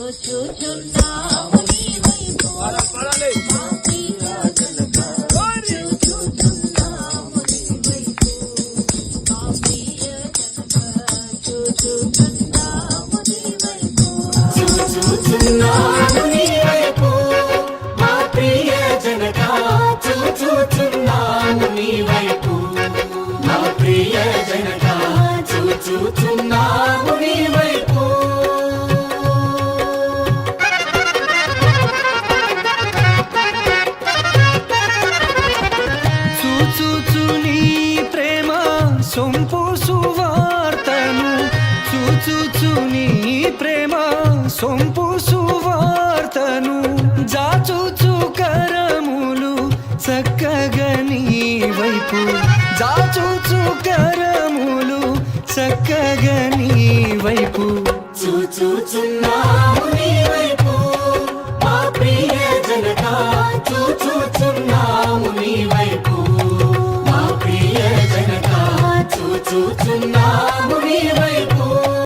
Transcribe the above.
చూచుచున్నాము నీ వైపు మా ప్రియ జనక చూచుచున్నాము నీ వైపు మా ప్రియ జనక చూచుచున్నాము నీ వైపు చూచుచున్నాము నీ వైపు మా ప్రియ జనక చూచుచున్నాము నీ వైపు మా ప్రియ జనక చూచుచున్నాము నీ వైపు చూచుచు నీ ప్రేమ సొంపు సువార్తను చూచుచు నీ ప్రేమ సొంపు సువార్తను జాచుచు కరములు చక్కగా నీ వైపు జాచుచు కరములు చక్కగా నీ వైపు చూచుచున్నాము